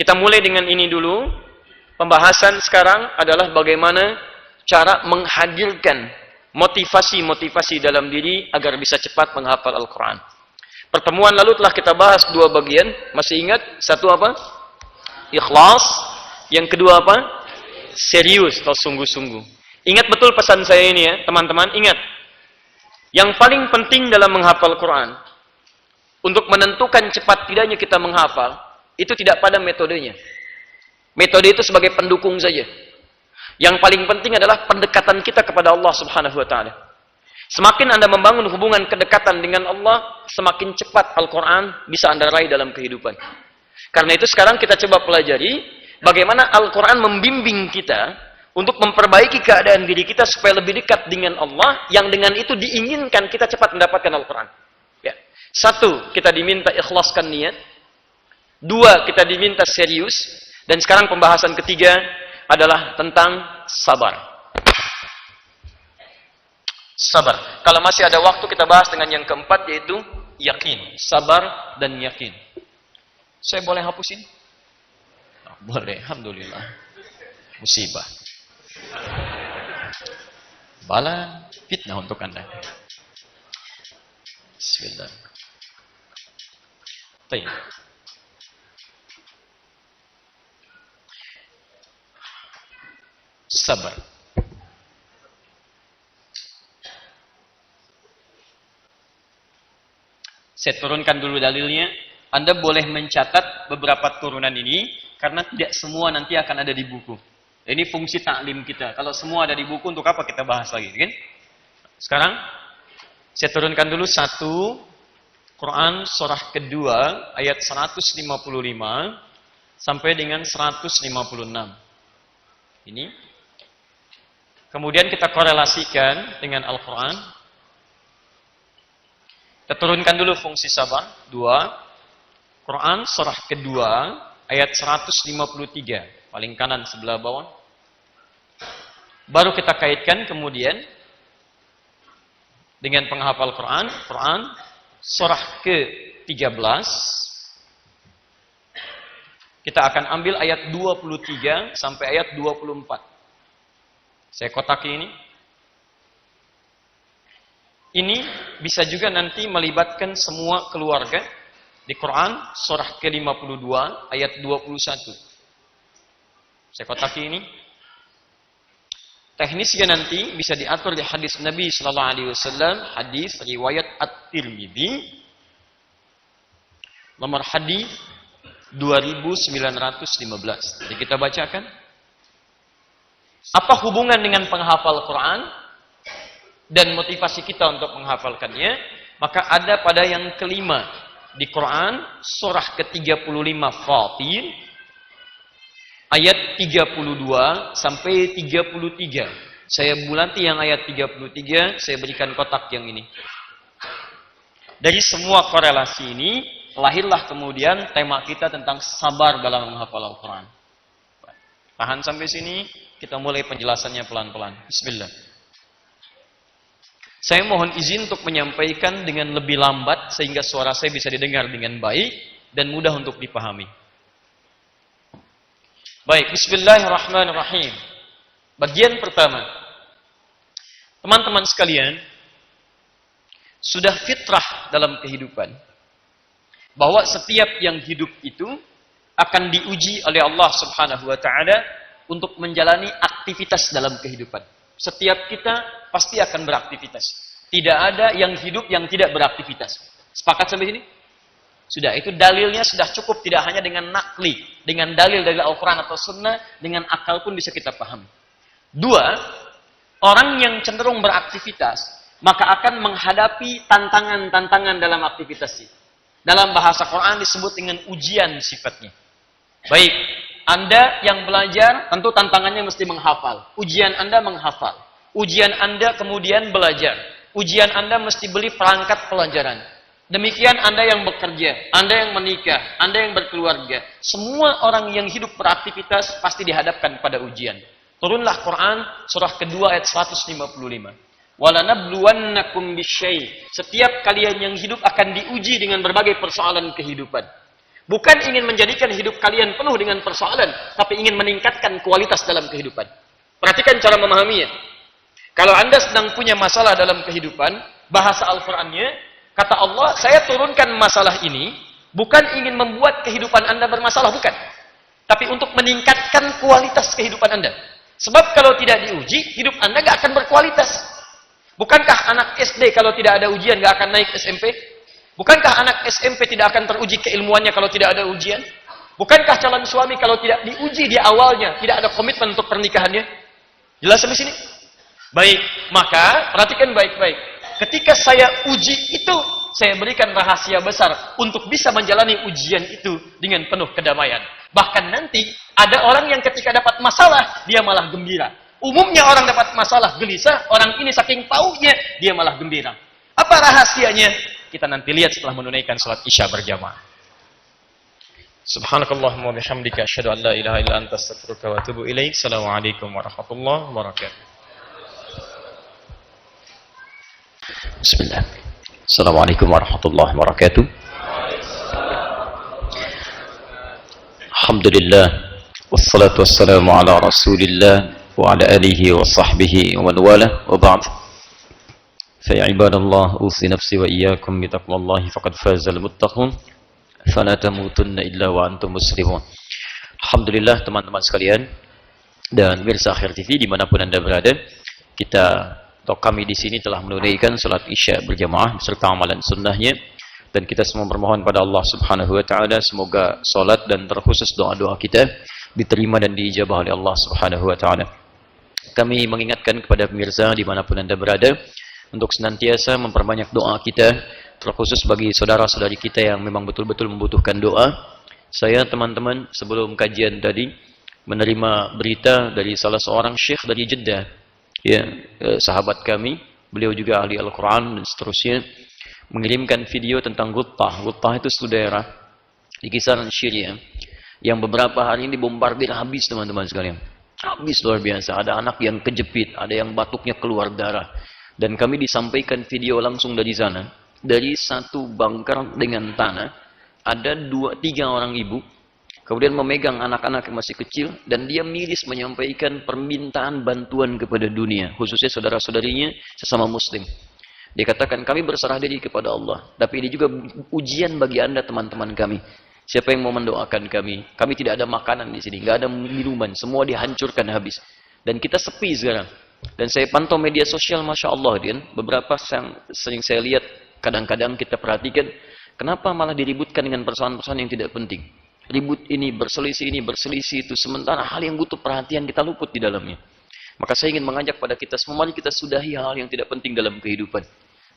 Kita mulai dengan ini dulu. Pembahasan sekarang adalah bagaimana cara menghadirkan motivasi-motivasi dalam diri agar bisa cepat menghafal Al-Quran. Pertemuan lalu telah kita bahas dua bagian. Masih ingat? Satu apa? Ikhlas. Yang kedua apa? Serius atau sungguh-sungguh. Ingat betul pesan saya ini ya, teman-teman. Ingat. Yang paling penting dalam menghafal Quran, untuk menentukan cepat tidaknya kita menghafal, itu tidak pada metodenya. Metode itu sebagai pendukung saja. Yang paling penting adalah pendekatan kita kepada Allah Subhanahu wa taala. Semakin Anda membangun hubungan kedekatan dengan Allah, semakin cepat Al-Quran bisa Anda raih dalam kehidupan. Karena itu sekarang kita coba pelajari bagaimana Al-Quran membimbing kita untuk memperbaiki keadaan diri kita supaya lebih dekat dengan Allah, yang dengan itu diinginkan kita cepat mendapatkan Al-Quran. Ya. Satu, kita diminta ikhlaskan niat. Dua, kita diminta serius. Dan sekarang pembahasan ketiga adalah tentang sabar. Sabar. Kalau masih ada waktu kita bahas dengan yang keempat, yaitu yakin. Sabar dan yakin. Saya boleh hapusin? Oh, boleh, alhamdulillah. Musibah. Bala fitnah untuk Anda. Bismillah. Baik. Sabar. Saya turunkan dulu dalilnya. Anda boleh mencatat beberapa turunan ini, karena tidak semua nanti akan ada di buku. Ini fungsi taklim kita. Kalau semua ada di buku, untuk apa kita bahas lagi? Kan? Sekarang, saya turunkan dulu satu. Quran surah kedua, ayat 155, sampai dengan 156. Ini. Kemudian kita korelasikan dengan Al-Quran. Kita turunkan dulu fungsi sabar. 2. Quran surah kedua ayat 153. Paling kanan sebelah bawah. Baru kita kaitkan kemudian dengan penghafal Quran. Quran surah ke-13. Kita akan ambil ayat 23 sampai ayat 24. Saya kotaki ini. Ini bisa juga nanti melibatkan semua keluarga di Quran surah ke-52 ayat 21. Saya kotaki ini. Teknisnya nanti bisa diatur di hadis Nabi sallallahu alaihi wasallam, hadis riwayat At-Tirmidzi. Nomor hadis 2915. Jadi kita bacakan. Apa hubungan dengan penghafal Quran dan motivasi kita untuk menghafalkannya? Maka ada pada yang kelima di Quran surah ke-35 Fatir ayat 32 sampai 33. Saya bulati yang ayat 33, saya berikan kotak yang ini. Dari semua korelasi ini lahirlah kemudian tema kita tentang sabar dalam menghafal Al-Quran. Tahan sampai sini. Kita mulai penjelasannya pelan-pelan. Bismillah. Saya mohon izin untuk menyampaikan dengan lebih lambat sehingga suara saya bisa didengar dengan baik dan mudah untuk dipahami. Baik, bismillahirrahmanirrahim. Bagian pertama. Teman-teman sekalian, sudah fitrah dalam kehidupan bahwa setiap yang hidup itu akan diuji oleh Allah Subhanahu wa taala untuk menjalani aktivitas dalam kehidupan. Setiap kita pasti akan beraktivitas. Tidak ada yang hidup yang tidak beraktivitas. Sepakat sampai sini? Sudah, itu dalilnya sudah cukup. Tidak hanya dengan nakli, dengan dalil dari Al-Quran atau Sunnah, dengan akal pun bisa kita pahami. 2, orang yang cenderung beraktivitas, maka akan menghadapi tantangan-tantangan dalam aktivitas itu. Dalam bahasa Quran disebut dengan ujian sifatnya. Baik, Anda yang belajar, tentu tantangannya mesti menghafal. Ujian Anda menghafal. Ujian Anda kemudian belajar. Ujian Anda mesti beli perangkat pelajaran. Demikian Anda yang bekerja, Anda yang menikah, Anda yang berkeluarga. Semua orang yang hidup beraktivitas pasti dihadapkan pada ujian. Turunlah Quran surah kedua ayat 155. Walanabluwannakum bisyai'. Setiap kalian yang hidup akan diuji dengan berbagai persoalan kehidupan. Bukan ingin menjadikan hidup kalian penuh dengan persoalan, tapi ingin meningkatkan kualitas dalam kehidupan. Perhatikan cara memahaminya. Kalau Anda sedang punya masalah dalam kehidupan, bahasa Al-Qur'annya, kata Allah, saya turunkan masalah ini bukan ingin membuat kehidupan Anda bermasalah, bukan. Tapi untuk meningkatkan kualitas kehidupan Anda. Sebab kalau tidak diuji, hidup Anda gak akan berkualitas. Bukankah anak SD kalau tidak ada ujian gak akan naik SMP? Bukankah anak SMP tidak akan teruji keilmuannya kalau tidak ada ujian? Bukankah calon suami kalau tidak diuji di awalnya, tidak ada komitmen untuk pernikahannya? Jelas sampai sini? Baik, maka perhatikan baik-baik. Ketika saya uji itu, saya berikan rahasia besar untuk bisa menjalani ujian itu dengan penuh kedamaian. Bahkan nanti, ada orang yang ketika dapat masalah, dia malah gembira. Umumnya orang dapat masalah gelisah, orang ini saking taunya, dia malah gembira. Apa rahasianya? Kita nanti lihat setelah menunaikan salat Isya berjamaah. Subhanakallahumma wa bihamdika asyhadu an la ilaha illa anta astaghfiruka wa atubu ilaik. Assalamualaikum warahmatullahi wabarakatuh. Bismillah. Assalamualaikum warahmatullahi wabarakatuh. Alhamdulillah wassalatu wassalamu ala Rasulillah wa ala alihi wa sahbihi wa man wala wa ba'd. فيا عباد الله أوصي نفسي وإياكم بتقوى الله فقد فاز المتقون فلا تموتن إلا وأنتم مسلمون. Alhamdulillah teman-teman sekalian dan pemirsa Akhir TV dimanapun Anda berada, kita atau kami di sini telah menunaikan salat Isya berjamaah beserta amalan sunnahnya, dan kita semua bermohon pada Allah Subhanahu wa taala semoga salat dan terkhusus doa-doa kita diterima dan diijabah oleh Allah Subhanahu wa taala. Kami mengingatkan kepada pemirsa dimanapun Anda berada untuk senantiasa memperbanyak doa kita, terkhusus bagi saudara-saudari kita yang memang betul-betul membutuhkan doa. Saya, teman-teman, sebelum kajian tadi menerima berita dari salah seorang syekh dari Jeddah, ya, sahabat kami, beliau juga ahli Al-Quran dan seterusnya, mengirimkan video tentang Ghuttah. Ghuttah itu suatu daerah di kisaran Syria yang beberapa hari ini dibombardir habis, teman-teman sekalian. Habis luar biasa. Ada anak yang kejepit, ada yang batuknya keluar darah. Dan kami disampaikan video langsung dari sana. Dari satu bunker dengan tanah, ada 2-3 orang ibu, kemudian memegang anak-anak yang masih kecil, dan dia miris menyampaikan permintaan bantuan kepada dunia, khususnya saudara-saudarinya sesama muslim. Dia katakan, kami berserah diri kepada Allah, tapi ini juga ujian bagi Anda teman-teman kami. Siapa yang mau mendoakan kami? Kami tidak ada makanan di sini, nggak ada minuman, semua dihancurkan habis. Dan kita sepi sekarang. Dan saya pantau media sosial, Masya Allah, beberapa yang sering saya lihat, kadang-kadang kita perhatikan, kenapa malah diributkan dengan persoalan-persoalan yang tidak penting. Ribut ini, berselisih itu, sementara hal yang butuh perhatian kita luput di dalamnya. Maka saya ingin mengajak pada kita semua, mari kita sudahi hal yang tidak penting dalam kehidupan.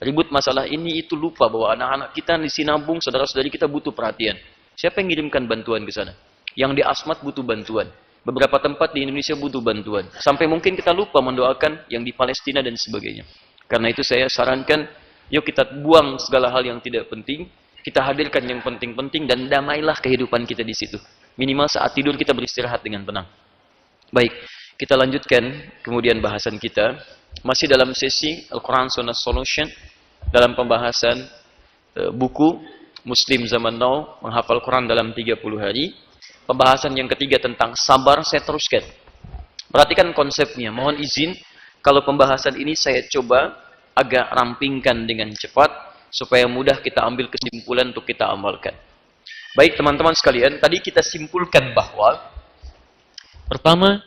Ribut masalah ini, itu lupa bahwa anak-anak kita di Sinabung, saudara-saudari kita butuh perhatian. Siapa yang mengirimkan bantuan ke sana? Yang di Asmat butuh bantuan. Beberapa tempat di Indonesia butuh bantuan. Sampai mungkin kita lupa mendoakan yang di Palestina dan sebagainya. Karena itu saya sarankan, yuk kita buang segala hal yang tidak penting. Kita hadirkan yang penting-penting dan damailah kehidupan kita di situ. Minimal saat tidur kita beristirahat dengan tenang. Baik, kita lanjutkan kemudian bahasan kita. Masih dalam sesi Al-Quran Sunnah Solution. Dalam pembahasan buku Muslim Zaman Now menghafal Quran dalam 30 hari. Pembahasan yang ketiga tentang sabar saya teruskan. Perhatikan konsepnya. Mohon izin kalau pembahasan ini saya coba agak rampingkan dengan cepat supaya mudah kita ambil kesimpulan untuk kita amalkan. Baik teman-teman sekalian, tadi kita simpulkan bahwa pertama,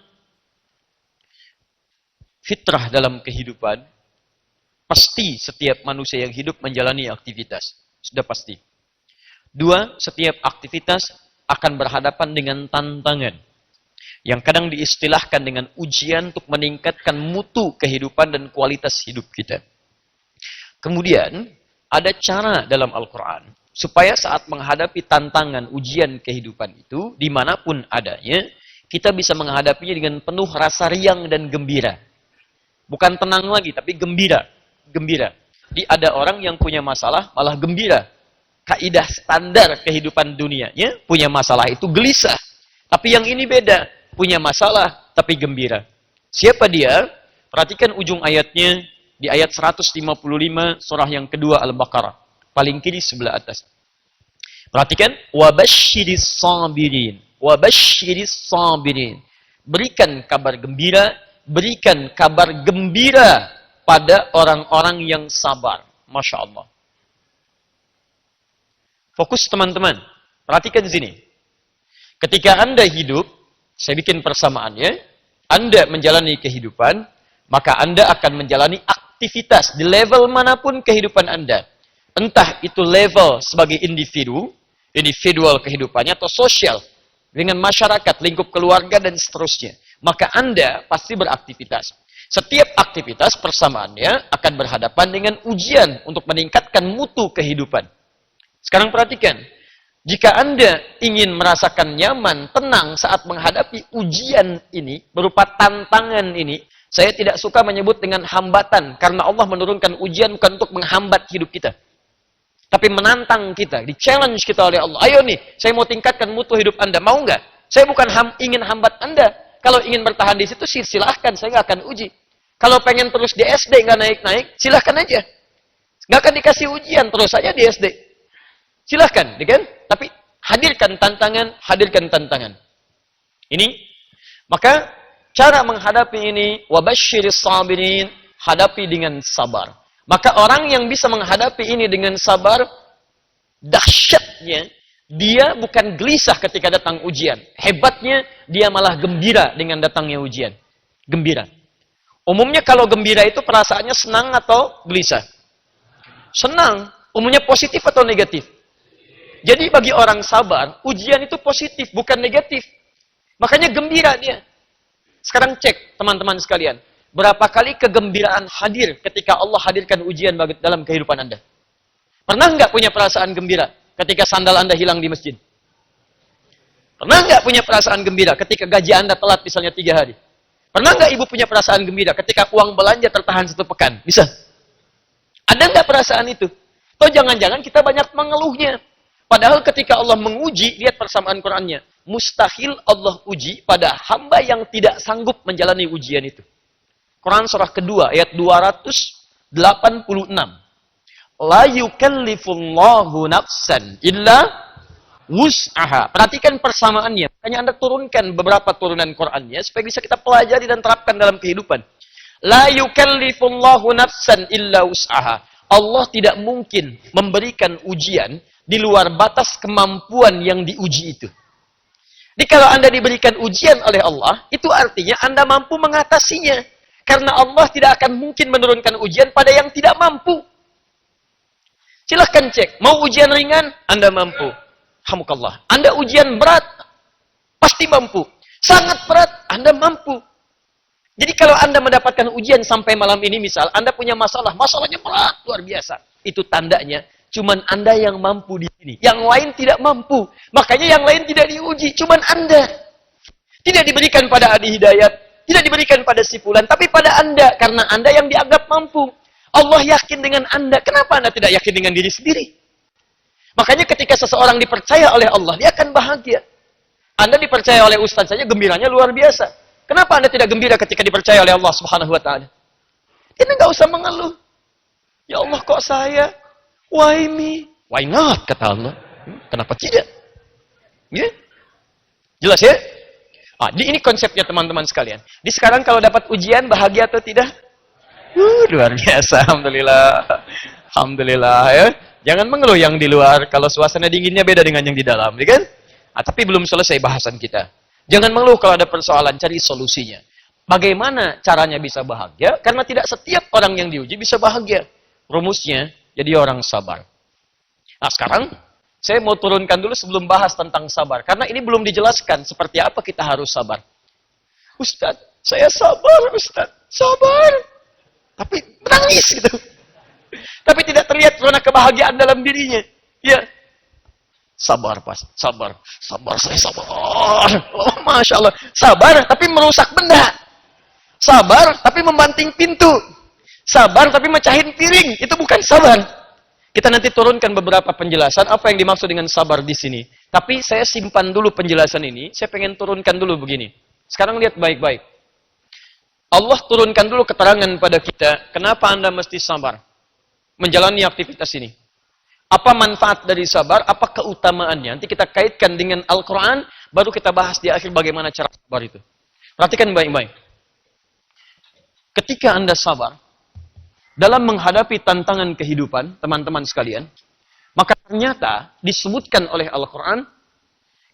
fitrah dalam kehidupan pasti setiap manusia yang hidup menjalani aktivitas. Sudah pasti. Dua, setiap aktivitas akan berhadapan dengan tantangan yang kadang diistilahkan dengan ujian untuk meningkatkan mutu kehidupan dan kualitas hidup kita. Kemudian, ada cara dalam Al-Quran supaya saat menghadapi tantangan ujian kehidupan itu, dimanapun adanya, kita bisa menghadapinya dengan penuh rasa riang dan gembira. Bukan tenang lagi, tapi gembira. Gembira. Jadi ada orang yang punya masalah, malah gembira. Kaidah standar kehidupan dunianya, punya masalah itu gelisah. Tapi yang ini beda, punya masalah tapi gembira. Siapa dia? Perhatikan ujung ayatnya di ayat 155 surah yang kedua Al-Baqarah. Paling kiri sebelah atas. Perhatikan, wabasyiris sabirin. Wabasyiris sabirin. Berikan kabar gembira, berikan kabar gembira pada orang-orang yang sabar. Masya Allah. Fokus teman-teman. Perhatikan di sini. Ketika Anda hidup, saya bikin persamaannya, Anda menjalani kehidupan, maka Anda akan menjalani aktivitas di level manapun kehidupan Anda. Entah itu level sebagai individual kehidupannya, atau sosial, dengan masyarakat, lingkup keluarga, dan seterusnya. Maka Anda pasti beraktivitas. Setiap aktivitas persamaannya akan berhadapan dengan ujian untuk meningkatkan mutu kehidupan. Sekarang perhatikan. Jika Anda ingin merasakan nyaman, tenang saat menghadapi ujian ini, berupa tantangan ini, saya tidak suka menyebut dengan hambatan, karena Allah menurunkan ujian bukan untuk menghambat hidup kita. Tapi menantang kita, di-challenge kita oleh Allah. Ayo nih, saya mau tingkatkan mutu hidup Anda, mau nggak? Saya bukan ingin hambat Anda. Kalau ingin bertahan di situ, silahkan, saya nggak akan uji. Kalau pengen terus di SD, nggak naik-naik, silahkan aja. Nggak akan dikasih ujian, terus saja di SD. Silahkan, kan? Tapi hadirkan tantangan. Ini, maka cara menghadapi ini, wabasyiris sabirin, hadapi dengan sabar. Maka orang yang bisa menghadapi ini dengan sabar, dahsyatnya, dia bukan gelisah ketika datang ujian. Hebatnya, dia malah gembira dengan datangnya ujian. Gembira. Umumnya kalau gembira itu perasaannya senang atau gelisah? Senang. Umumnya positif atau negatif? Jadi bagi orang sabar, ujian itu positif, bukan negatif. Makanya gembira dia. Sekarang cek, teman-teman sekalian. Berapa kali kegembiraan hadir ketika Allah hadirkan ujian dalam kehidupan Anda? Pernah nggak punya perasaan gembira ketika sandal Anda hilang di masjid? Pernah nggak punya perasaan gembira ketika gaji Anda telat misalnya 3 hari? Pernah nggak ibu punya perasaan gembira ketika uang belanja tertahan 1 pekan? Bisa? Ada nggak perasaan itu? Atau jangan-jangan kita banyak mengeluhnya? Padahal ketika Allah menguji, lihat persamaan Qur'annya. Mustahil Allah uji pada hamba yang tidak sanggup menjalani ujian itu. Quran surah kedua, ayat 286. La yukallifullahu nafsan illa wus'aha. Perhatikan persamaannya. Makanya Anda turunkan beberapa turunan Qur'annya, supaya bisa kita pelajari dan terapkan dalam kehidupan. La yukallifullahu nafsan illa wus'aha. Allah tidak mungkin memberikan ujian di luar batas kemampuan yang diuji itu. Jadi kalau Anda diberikan ujian oleh Allah, itu artinya Anda mampu mengatasinya. Karena Allah tidak akan mungkin menurunkan ujian pada yang tidak mampu. Silahkan cek, mau ujian ringan, Anda mampu. Alhamdulillah. Anda ujian berat, pasti mampu. Sangat berat, Anda mampu. Jadi kalau Anda mendapatkan ujian sampai malam ini, misal, Anda punya masalahnya berat, luar biasa. Itu tandanya, cuman Anda yang mampu di sini. Yang lain tidak mampu. Makanya yang lain tidak diuji. Cuman Anda. Tidak diberikan pada Adi Hidayat. Tidak diberikan pada si fulan. Tapi pada Anda. Karena Anda yang dianggap mampu. Allah yakin dengan Anda. Kenapa Anda tidak yakin dengan diri sendiri? Makanya ketika seseorang dipercaya oleh Allah, dia akan bahagia. Anda dipercaya oleh ustaz saja, gembiranya luar biasa. Kenapa Anda tidak gembira ketika dipercaya oleh Allah Subhanahu wa Ta'ala? Ini nggak usah mengeluh. Ya Allah, kok saya? Why me? Why not? Kata Allah. Kenapa tidak? Ya? Jelas ya? Ini konsepnya teman-teman sekalian. Di sekarang kalau dapat ujian, bahagia atau tidak? Luar biasa. Alhamdulillah. Alhamdulillah ya. Jangan mengeluh yang di luar. Kalau suasana dinginnya beda dengan yang di dalam. Ya kan? Tapi belum selesai bahasan kita. Jangan mengeluh kalau ada persoalan. Cari solusinya. Bagaimana caranya bisa bahagia? Karena tidak setiap orang yang diuji bisa bahagia. Rumusnya, jadi orang sabar. Nah sekarang, saya mau turunkan dulu sebelum bahas tentang sabar. Karena ini belum dijelaskan seperti apa kita harus sabar. Ustaz, saya sabar Ustaz. Sabar. Tapi menangis gitu. Tapi tidak terlihat zona kebahagiaan dalam dirinya. Ya. Sabar pas, sabar. Sabar, saya sabar. Oh, Masya Allah. Sabar, tapi merusak benda. Sabar, tapi membanting pintu. Sabar, tapi mecahin piring. Itu bukan sabar. Kita nanti turunkan beberapa penjelasan apa yang dimaksud dengan sabar di sini. Tapi saya simpan dulu penjelasan ini. Saya pengen turunkan dulu begini. Sekarang lihat baik-baik. Allah turunkan dulu keterangan pada kita. Kenapa Anda mesti sabar menjalani aktivitas ini? Apa manfaat dari sabar? Apa keutamaannya? Nanti kita kaitkan dengan Al-Quran, baru kita bahas di akhir bagaimana cara sabar itu. Perhatikan baik-baik. Ketika Anda sabar, dalam menghadapi tantangan kehidupan, teman-teman sekalian, maka ternyata disebutkan oleh Al-Quran,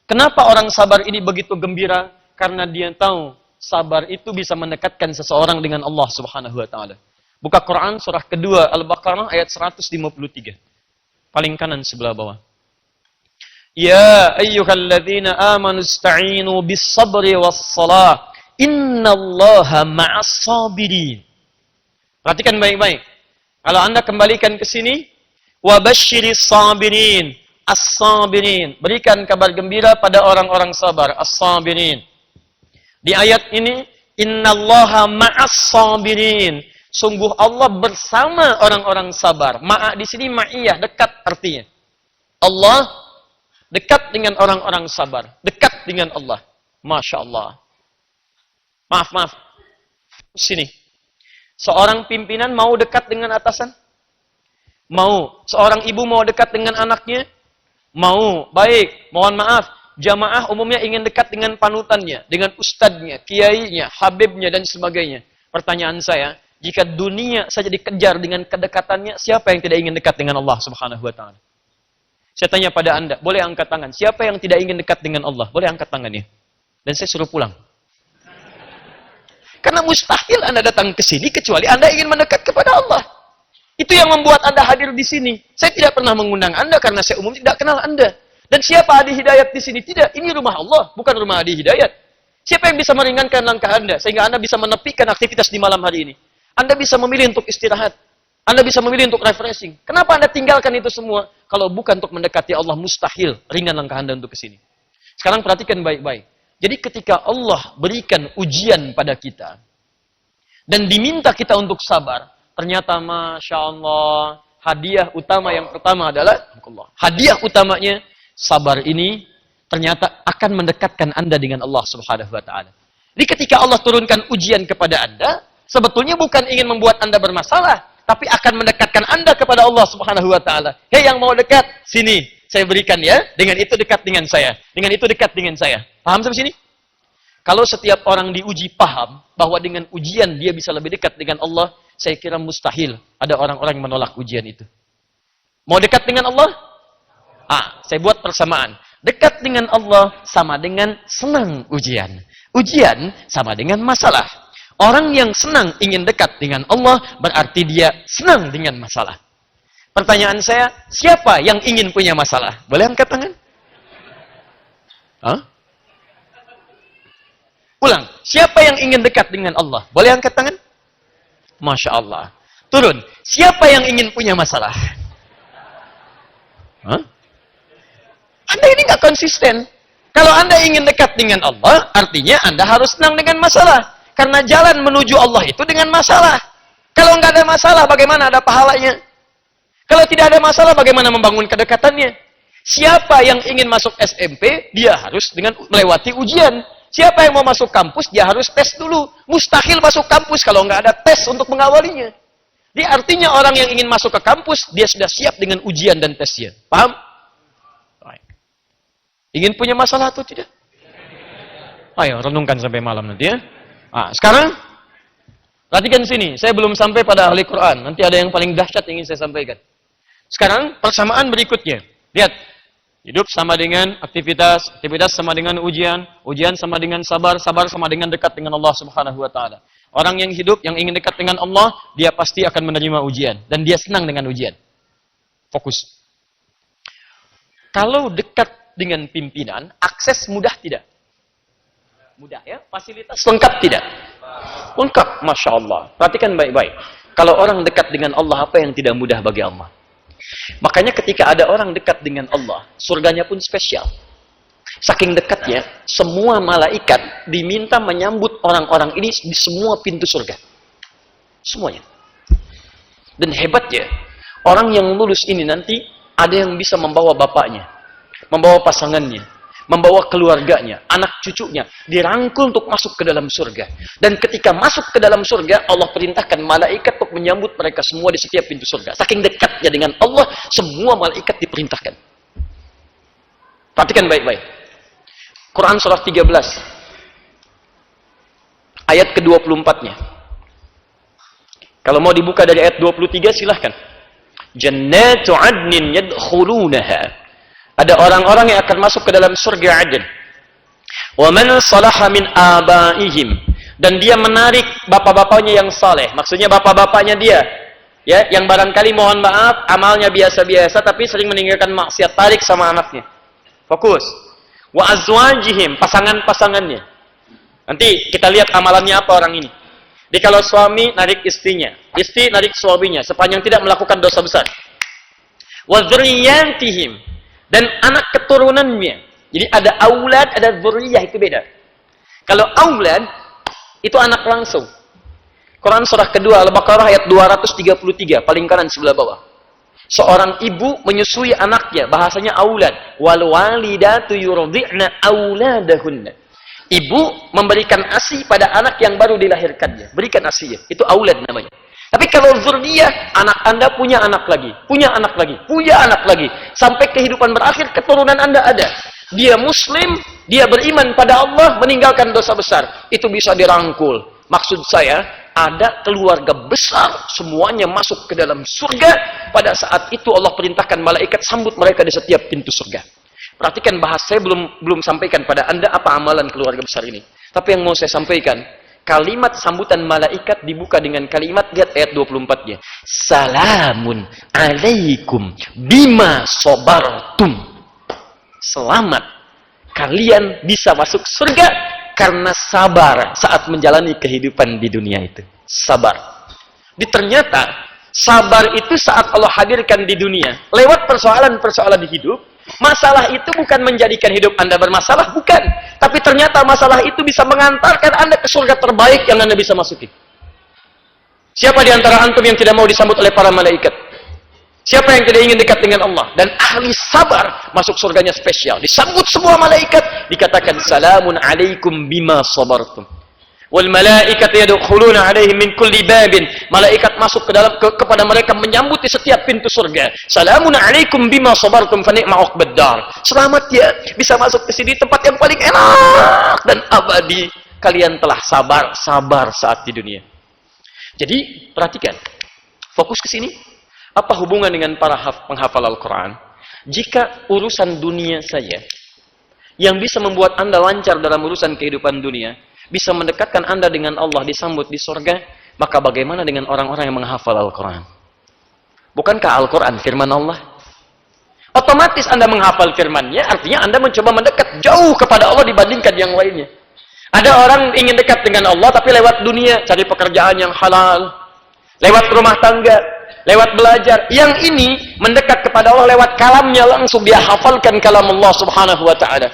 kenapa orang sabar ini begitu gembira? Karena dia tahu sabar itu bisa mendekatkan seseorang dengan Allah Subhanahu wa Ta'ala. Buka Quran surah kedua Al-Baqarah ayat 153. Paling kanan sebelah bawah. Ya ayyuhalladzina amanu ista'inu bis-sabri was-salah. Innallaha ma'as sabirin. Perhatikan baik-baik. Kalau Anda kembalikan ke sini, wa basyiris sabirin. As-sabirin. Berikan kabar gembira pada orang-orang sabar. As-sabirin. Di ayat ini, innallaha ma'as sabirin. Sungguh Allah bersama orang-orang sabar. Ma'a di sini ma'iyah, dekat artinya. Allah dekat dengan orang-orang sabar. Dekat dengan Allah. Masya Allah. Maaf. Sini. Seorang pimpinan mau dekat dengan atasan? Mau. Seorang ibu mau dekat dengan anaknya? Mau. Baik. Mohon maaf. Jamaah umumnya ingin dekat dengan panutannya, dengan ustadznya, kiainya, habibnya, dan sebagainya. Pertanyaan saya, jika dunia saja dikejar dengan kedekatannya, siapa yang tidak ingin dekat dengan Allah Subhanahu wa Ta'ala? Saya tanya pada Anda, boleh angkat tangan. Siapa yang tidak ingin dekat dengan Allah? Boleh angkat tangannya. Dan saya suruh pulang. Karena mustahil Anda datang ke sini kecuali Anda ingin mendekat kepada Allah. Itu yang membuat Anda hadir di sini. Saya tidak pernah mengundang Anda karena saya umum tidak kenal Anda. Dan siapa Adi Hidayat di sini? Tidak, ini rumah Allah, bukan rumah Adi Hidayat. Siapa yang bisa meringankan langkah Anda sehingga Anda bisa menepikan aktivitas di malam hari ini? Anda bisa memilih untuk istirahat. Anda bisa memilih untuk refreshing. Kenapa Anda tinggalkan itu semua? Kalau bukan untuk mendekati Allah, mustahil ringan langkah Anda untuk ke sini. Sekarang perhatikan baik-baik. Jadi ketika Allah berikan ujian pada kita, dan diminta kita untuk sabar, ternyata Masya Allah, hadiah utama yang pertama adalah, hadiah utamanya, sabar ini ternyata akan mendekatkan Anda dengan Allah Subhanahu wa Ta'ala. Jadi ketika Allah turunkan ujian kepada Anda, sebetulnya bukan ingin membuat Anda bermasalah, tapi akan mendekatkan Anda kepada Allah Subhanahu wa Ta'ala. Hei yang mau dekat, sini, saya berikan ya. Dengan itu dekat dengan saya. Dengan itu dekat dengan saya. Paham sampai sini? Kalau setiap orang diuji paham bahwa dengan ujian dia bisa lebih dekat dengan Allah, saya kira mustahil ada orang-orang yang menolak ujian itu. Mau dekat dengan Allah? Saya buat persamaan. Dekat dengan Allah sama dengan senang ujian. Ujian sama dengan masalah. Orang yang senang ingin dekat dengan Allah, berarti dia senang dengan masalah. Pertanyaan saya, siapa yang ingin punya masalah? Boleh angkat tangan? Ulang, siapa yang ingin dekat dengan Allah? Boleh angkat tangan? Masya Allah. Turun, siapa yang ingin punya masalah? Anda ini nggak konsisten. Kalau Anda ingin dekat dengan Allah, artinya Anda harus senang dengan masalah. Karena jalan menuju Allah itu dengan masalah. Kalau nggak ada masalah, bagaimana ada pahalanya? Kalau tidak ada masalah, bagaimana membangun kedekatannya? Siapa yang ingin masuk SMP, dia harus dengan melewati ujian. Siapa yang mau masuk kampus, dia harus tes dulu. Mustahil masuk kampus kalau nggak ada tes untuk mengawalinya. Jadi artinya orang yang ingin masuk ke kampus, dia sudah siap dengan ujian dan tesnya. Paham? Ingin punya masalah atau tidak? Ayo, renungkan sampai malam nanti ya. Sekarang, perhatikan sini. Saya belum sampai pada ahli Quran. Nanti ada yang paling dahsyat yang ingin saya sampaikan. Sekarang, persamaan berikutnya. Lihat. Hidup sama dengan aktivitas. Aktivitas sama dengan ujian. Ujian sama dengan sabar. Sabar sama dengan dekat dengan Allah Subhanahu wa Ta'ala. Orang yang hidup, yang ingin dekat dengan Allah, dia pasti akan menerima ujian. Dan dia senang dengan ujian. Fokus. Kalau dekat dengan pimpinan, akses mudah tidak? Mudah ya? Fasilitas lengkap tidak? Lengkap, Masya Allah. Perhatikan baik-baik. Kalau orang dekat dengan Allah, apa yang tidak mudah bagi Allah? Makanya ketika ada orang dekat dengan Allah, surganya pun spesial. Saking dekatnya, semua malaikat diminta menyambut orang-orang ini di semua pintu surga. Semuanya. Dan hebatnya, orang yang lulus ini nanti ada yang bisa membawa bapaknya, membawa pasangannya, membawa keluarganya, anak cucunya, dirangkul untuk masuk ke dalam surga. Dan ketika masuk ke dalam surga, Allah perintahkan malaikat untuk menyambut mereka semua di setiap pintu surga. Saking dekatnya dengan Allah, semua malaikat diperintahkan. Perhatikan baik-baik. Quran surah 13, ayat ke-24-nya. Kalau mau dibuka dari ayat 23, silahkan. Jannatu adnin yadkhulunaha. Ada orang-orang yang akan masuk ke dalam surga Aden. Wa man salaha min abaihim, dan dia menarik bapak-bapaknya yang saleh. Maksudnya bapak-bapaknya dia, ya, yang barangkali mohon maaf amalnya biasa-biasa tapi sering meninggalkan maksiat, tarik sama anaknya. Fokus. Wa azwajihim, pasangan-pasangannya. Nanti kita lihat amalannya apa orang ini. Jadi kalau suami narik istrinya, istri narik suaminya sepanjang tidak melakukan dosa besar. Wa dzurriyyatihim, dan anak keturunannya. Jadi ada aulad, ada dzurriyyah, itu beda. Kalau aulad itu anak langsung. Quran surah kedua Al-Baqarah ayat 233, paling kanan sebelah bawah. Seorang ibu menyusui anaknya, bahasanya aulad. Wal walidatu yurdi'na auladahunna. Ibu memberikan ASI pada anak yang baru dilahirkannya. Berikan ASI-nya. Itu aulad namanya. Tapi kalau dzurriyyah, anak Anda punya anak lagi, punya anak lagi, punya anak lagi. Sampai kehidupan berakhir, keturunan Anda ada. Dia muslim, dia beriman pada Allah, meninggalkan dosa besar. Itu bisa dirangkul. Maksud saya, ada keluarga besar, semuanya masuk ke dalam surga. Pada saat itu Allah perintahkan malaikat sambut mereka di setiap pintu surga. Perhatikan bahasa saya belum sampaikan pada Anda apa amalan keluarga besar ini. Tapi yang mau saya sampaikan, kalimat sambutan malaikat dibuka dengan kalimat, lihat ayat 24-nya. Salamun alaikum bima sobartum. Selamat, kalian bisa masuk surga karena sabar saat menjalani kehidupan di dunia itu. Sabar. Ternyata sabar itu saat Allah hadirkan di dunia, lewat persoalan-persoalan di hidup. Masalah itu bukan menjadikan hidup Anda bermasalah, bukan. Tapi ternyata masalah itu bisa mengantarkan Anda ke surga terbaik yang Anda bisa masuki. Siapa di antara antum yang tidak mau disambut oleh para malaikat? Siapa yang tidak ingin dekat dengan Allah? Dan ahli sabar masuk surganya spesial. Disambut semua malaikat, dikatakan salamun alaikum bima sabartum. Wal malaikatu yadkhuluna alaihim min kulli babin. Malaikat masuk kepada mereka, menyambut di setiap pintu surga. Salamun alaikum bima sabartum fa ni'ma uqbad dar. Selamat ya, bisa masuk ke sini, tempat yang paling enak dan abadi. Kalian telah sabar saat di dunia. Jadi, perhatikan. Fokus ke sini. Apa hubungan dengan para penghafal Al-Qur'an? Jika urusan dunia saja yang bisa membuat Anda lancar dalam urusan kehidupan dunia, bisa mendekatkan Anda dengan Allah, disambut di surga, maka bagaimana dengan orang-orang yang menghafal Al-Quran? Bukankah Al-Quran firman Allah? Otomatis Anda menghafal firman-Nya, artinya Anda mencoba mendekat jauh kepada Allah dibandingkan yang lainnya. Ada orang ingin dekat dengan Allah, tapi lewat dunia, cari pekerjaan yang halal, lewat rumah tangga, lewat belajar. Yang ini mendekat kepada Allah lewat kalamnya langsung, dia hafalkan kalam Allah subhanahu wa ta'ala.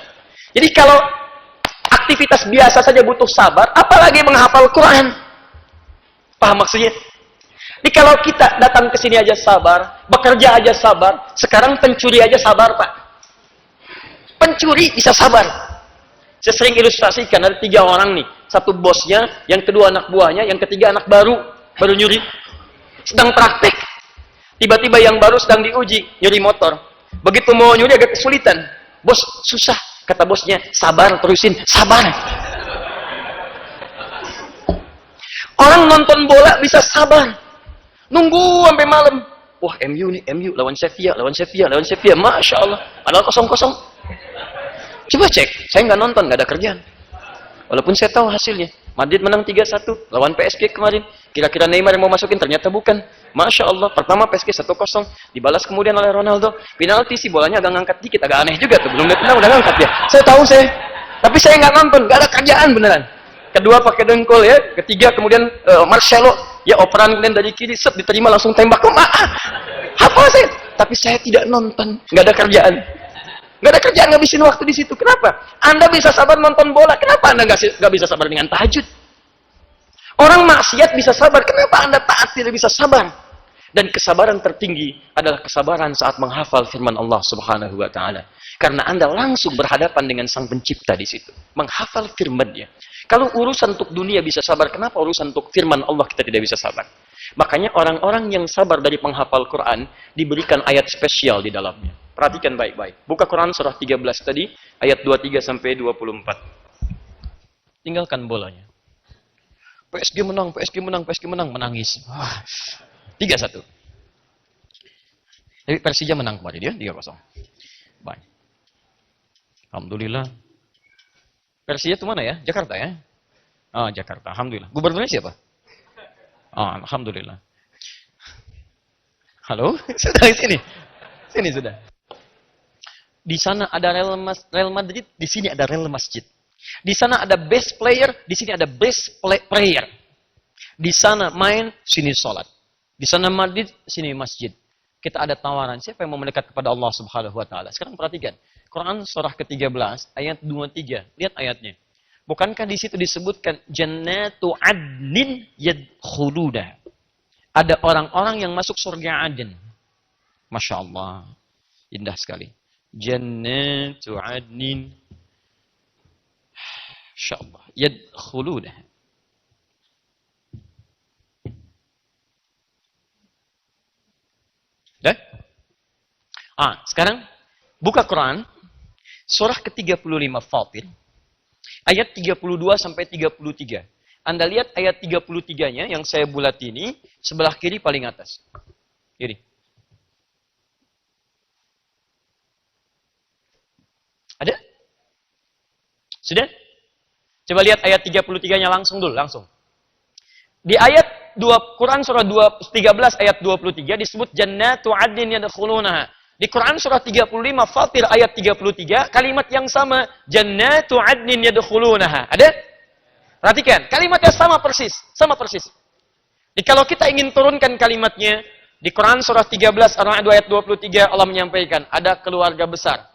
Jadi kalau aktivitas biasa saja butuh sabar, apalagi menghafal Quran. Paham maksudnya? Jadi kalau kita datang ke sini aja sabar, bekerja aja sabar, sekarang pencuri aja sabar, Pak. Pencuri bisa sabar. Saya sering ilustrasikan, ada 3 orang nih. Satu bosnya, yang kedua anak buahnya, yang ketiga anak baru nyuri. Sedang praktek. Tiba-tiba yang baru sedang diuji, nyuri motor. Begitu mau nyuri agak kesulitan. Bos, susah. Kata bosnya, sabar, terusin, sabar. Orang nonton bola bisa sabar. Nunggu sampai malam. Wah, MU nih, MU lawan Sevilla. Masya Allah. Padahal 0-0. Coba cek, saya nggak nonton, nggak ada kerjaan. Walaupun saya tahu hasilnya. Madrid menang 3-1 lawan PSG kemarin. Kira-kira Neymar yang mau masukin, ternyata bukan. Masya Allah, pertama PSG 1-0, dibalas kemudian oleh Ronaldo. Penalti sih, bolanya agak ngangkat dikit, agak aneh juga tuh. Belum lihat udah ngangkat ya. Saya tahu tapi saya nggak nonton, nggak ada kerjaan beneran. Kedua pakai dengkul ya, ketiga kemudian Marcelo, ya operan kemudian dari kiri, set diterima langsung tembak. Apa sih? Tapi saya tidak nonton, nggak ada kerjaan. Nggak ada kerjaan, ngabisin waktu di situ. Kenapa? Anda bisa sabar nonton bola, kenapa Anda nggak bisa sabar dengan tahajud? Orang maksiat bisa sabar, kenapa Anda taat tidak bisa sabar? Dan kesabaran tertinggi adalah kesabaran saat menghafal firman Allah Subhanahu wa taala. Karena Anda langsung berhadapan dengan Sang Pencipta di situ. Menghafal firman-Nya. Kalau urusan untuk dunia bisa sabar, kenapa urusan untuk firman Allah kita tidak bisa sabar? Makanya orang-orang yang sabar dari penghafal Quran diberikan ayat spesial di dalamnya. Perhatikan baik-baik. Buka Quran surah 13 tadi, ayat 23 sampai 24. Tinggalkan bolanya. PSG menang, PSG menang, PSG menang, menangis. 3-1. Tapi Persija menang kemarin dia, 3-0. Baik. Alhamdulillah. Persija itu mana ya? Jakarta ya? Ah, Jakarta. Alhamdulillah. Gubernurnya siapa? Ah, alhamdulillah. Halo? Sudah di sini. Sini sudah. Di sana ada Real Madrid, di sini ada Real Masjid. Di sana ada best player, di sini ada best player. Di sana main, sini sholat. Di sana Madrid, sini masjid. Kita ada tawaran, siapa yang mau mendekat kepada Allah Subhanahu wa taala? Sekarang perhatikan. Quran surah ke-13 ayat 23. Lihat ayatnya. Bukankah di situ disebutkan jannatu adnin yadkhuluna? Ada orang-orang yang masuk surga Aden. Masya Allah. Indah sekali. Jannatu adnin. Masya Allah. Yadkhuluna. Dah? Sekarang buka Quran surah ke-35 Fatir ayat 32 sampai 33. Anda lihat ayat 33-nya yang saya bulat ini sebelah kiri paling atas. Kiri. Ada? Sudah? Coba lihat ayat 33-nya langsung dulu, langsung. Di ayat 2 Quran surah 13 ayat 23 disebut jannatu adnin yadkhulunaha. Di Quran surah 35 Fatir ayat 33 kalimat yang sama jannatu adnin yadkhulunaha. Ada? Perhatikan, kalimatnya sama persis, sama persis. Jadi kalau kita ingin turunkan kalimatnya di Quran surah 13 ayat 23 Allah menyampaikan ada keluarga besar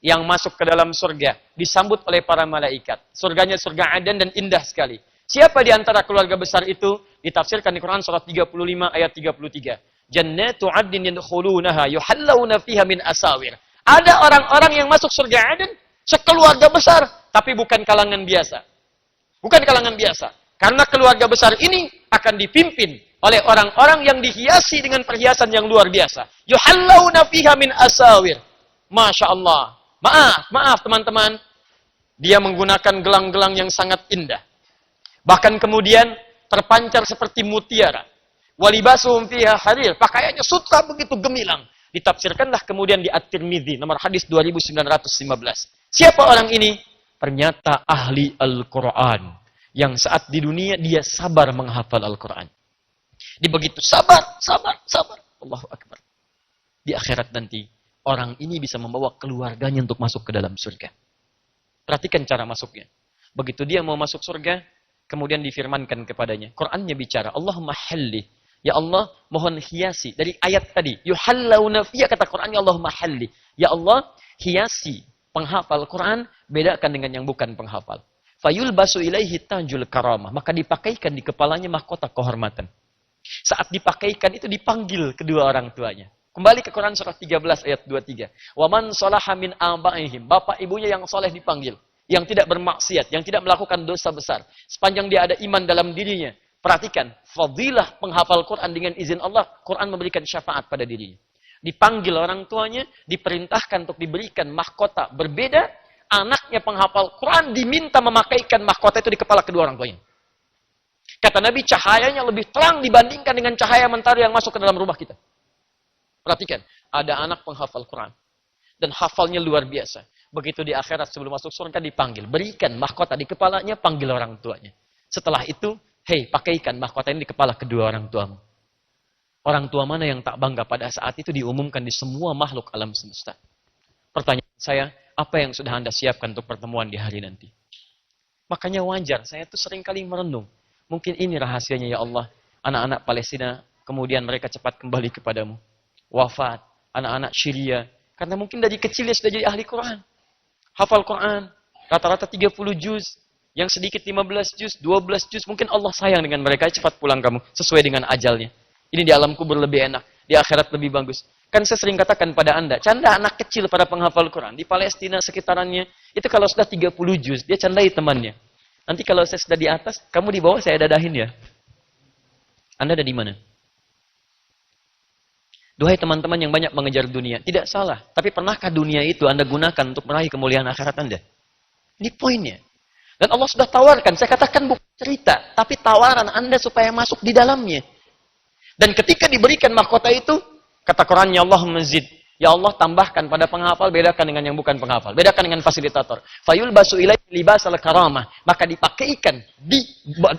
yang masuk ke dalam surga disambut oleh para malaikat. Surganya surga Aden dan indah sekali. Siapa di antara keluarga besar itu? Ditafsirkan di Quran surah 35 ayat 33. Jannatu 'adnin yadkhulunaha yuhallawna fiha min asawir. Ada orang-orang yang masuk surga Aden sekeluarga besar, tapi bukan kalangan biasa. Bukan kalangan biasa. Karena keluarga besar ini akan dipimpin oleh orang-orang yang dihiasi dengan perhiasan yang luar biasa. Yuhallawna fiha min asawir. Masya Allah. Maaf teman-teman. Dia menggunakan gelang-gelang yang sangat indah. Bahkan kemudian terpancar seperti mutiara. Walibasuhum fiha harir. Pakaiannya sutra begitu gemilang. Ditafsirkanlah kemudian di At-Tirmidzi nomor hadis 2915. Siapa orang ini? Ternyata ahli Al-Quran. Yang saat di dunia dia sabar menghafal Al-Quran. Dia begitu sabar. Allahu Akbar. Di akhirat nanti, orang ini bisa membawa keluarganya untuk masuk ke dalam surga. Perhatikan cara masuknya. Begitu dia mau masuk surga, kemudian difirmankan kepadanya. Qurannya bicara, Allahumma halli. Ya Allah, mohon hiasi. Dari ayat tadi, yuhallawna fiya, kata Qurannya Allahumma halli. Ya Allah, hiasi penghafal Quran, bedakan dengan yang bukan penghafal. Fayul basu ilaihi tajul karamah. Maka dipakaikan di kepalanya mahkota kehormatan. Saat dipakaikan itu dipanggil kedua orang tuanya. Kembali ke Quran surah 13 ayat 23. Waman salaha min abaihim. Bapak ibunya yang soleh dipanggil. Yang tidak bermaksiat, yang tidak melakukan dosa besar. Sepanjang dia ada iman dalam dirinya. Perhatikan, fadilah penghafal Quran dengan izin Allah, Quran memberikan syafaat pada dirinya. Dipanggil orang tuanya, diperintahkan untuk diberikan mahkota berbeda, anaknya penghafal Quran diminta memakaikan mahkota itu di kepala kedua orang tuanya. Kata Nabi, cahayanya lebih terang dibandingkan dengan cahaya mentari yang masuk ke dalam rumah kita. Perhatikan, ada anak penghafal Quran. Dan hafalnya luar biasa. Begitu di akhirat sebelum masuk surga dipanggil. Berikan mahkota di kepalanya, panggil orang tuanya. Setelah itu, hei, pakaikan mahkota ini di kepala kedua orang tuamu. Orang tua mana yang tak bangga pada saat itu diumumkan di semua makhluk alam semesta. Pertanyaan saya, apa yang sudah Anda siapkan untuk pertemuan di hari nanti? Makanya wajar, saya tuh sering kali merenung. Mungkin ini rahasianya ya Allah. Anak-anak Palestina, kemudian mereka cepat kembali kepadamu. Wafat, anak-anak Syria. Karena mungkin dari kecil dia sudah jadi ahli Quran. Hafal Quran, rata-rata 30 juz. Yang sedikit 15 juz, 12 juz. Mungkin Allah sayang dengan mereka, cepat pulang kamu. Sesuai dengan ajalnya. Ini di alam kubur lebih enak. Di akhirat lebih bagus. Kan saya sering katakan pada Anda, canda anak kecil para penghafal Quran di Palestina sekitarannya, itu kalau sudah 30 juz, dia candai temannya. Nanti kalau saya sudah di atas, kamu di bawah, saya dadahin ya. Anda ada di mana? Duhai teman-teman yang banyak mengejar dunia, tidak salah. Tapi pernahkah dunia itu Anda gunakan untuk meraih kemuliaan akhirat Anda? Ini poinnya. Dan Allah sudah tawarkan, saya katakan bukan cerita, tapi tawaran Anda supaya masuk di dalamnya. Dan ketika diberikan mahkota itu, kata Qurannya Allahumma zid. Ya Allah tambahkan pada penghafal, bedakan dengan yang bukan penghafal. Bedakan dengan fasilitator. Fayul basu ilai libasal karamah. Maka dipakaikan di